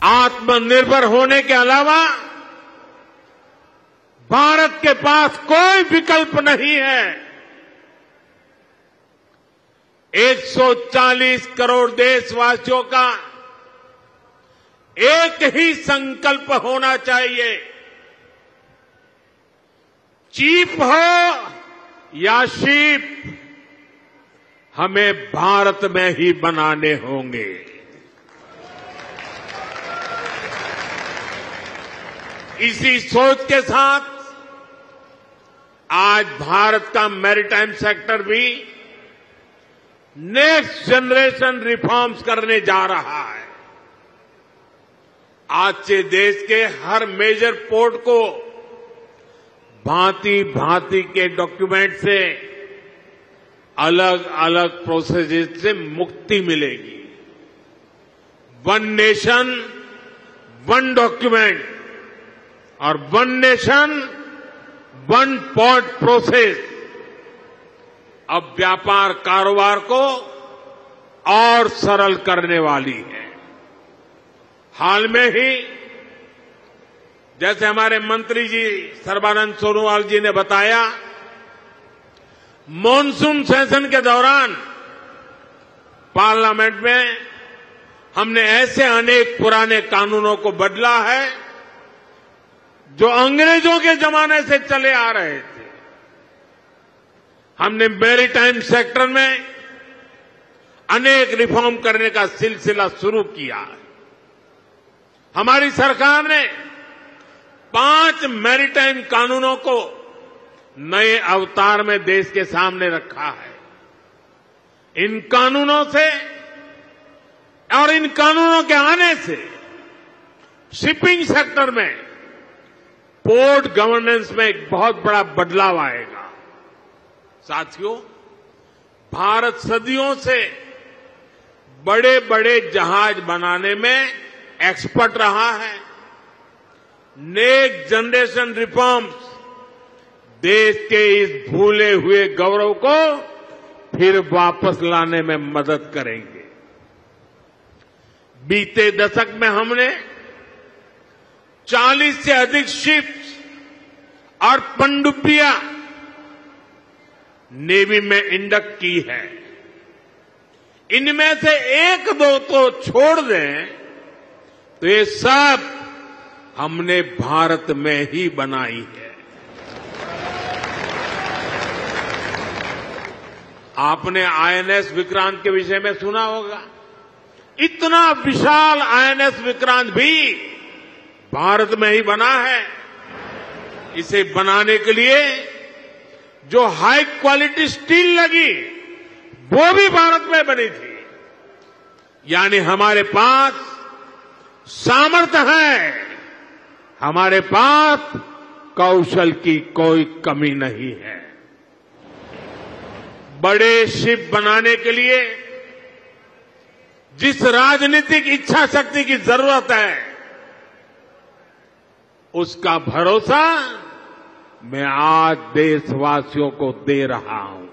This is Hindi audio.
आत्मनिर्भर होने के अलावा भारत के पास कोई विकल्प नहीं है। 140 करोड़ देशवासियों का एक ही संकल्प होना चाहिए, चीप हो या शीप, हमें भारत में ही बनाने होंगे। इसी सोच के साथ आज भारत का मैरीटाइम सेक्टर भी नेक्स्ट जनरेशन रिफॉर्म्स करने जा रहा है। आज से देश के हर मेजर पोर्ट को भांति भांति के डॉक्यूमेंट से, अलग अलग प्रोसेसेस से मुक्ति मिलेगी। वन नेशन वन डॉक्यूमेंट और one nation one port process अब व्यापार कारोबार को और सरल करने वाली है। हाल में ही जैसे हमारे मंत्री जी सर्बानंद सोनोवाल जी ने बताया, मॉनसून सेशन के दौरान पार्लियामेंट में हमने ऐसे अनेक पुराने कानूनों को बदला है जो अंग्रेजों के जमाने से चले आ रहे थे। हमने मैरीटाइम सेक्टर में अनेक रिफॉर्म करने का सिलसिला शुरू किया है। हमारी सरकार ने 5 मैरीटाइम कानूनों को नए अवतार में देश के सामने रखा है। इन कानूनों से और इन कानूनों के आने से शिपिंग सेक्टर में, पोर्ट गवर्नेंस में एक बहुत बड़ा बदलाव आएगा। साथियों, भारत सदियों से बड़े बड़े जहाज बनाने में एक्सपर्ट रहा है। नेक्स्ट जनरेशन रिफॉर्म्स देश के इस भूले हुए गौरव को फिर वापस लाने में मदद करेंगे। बीते दशक में हमने 40 से अधिक शिप्स और पनडुब्बियां नेवी में इंडक्ट की है। इनमें से 1-2 तो छोड़ दें तो ये सब हमने भारत में ही बनाई है। आपने आईएनएस विक्रांत के विषय में सुना होगा। इतना विशाल आईएनएस विक्रांत भी भारत में ही बना है। इसे बनाने के लिए जो हाई क्वालिटी स्टील लगी वो भी भारत में बनी थी। यानी हमारे पास सामर्थ्य है, हमारे पास कौशल की कोई कमी नहीं है। बड़े शिप बनाने के लिए जिस राजनीतिक इच्छा शक्ति की जरूरत है, उसका भरोसा मैं आज देशवासियों को दे रहा हूं।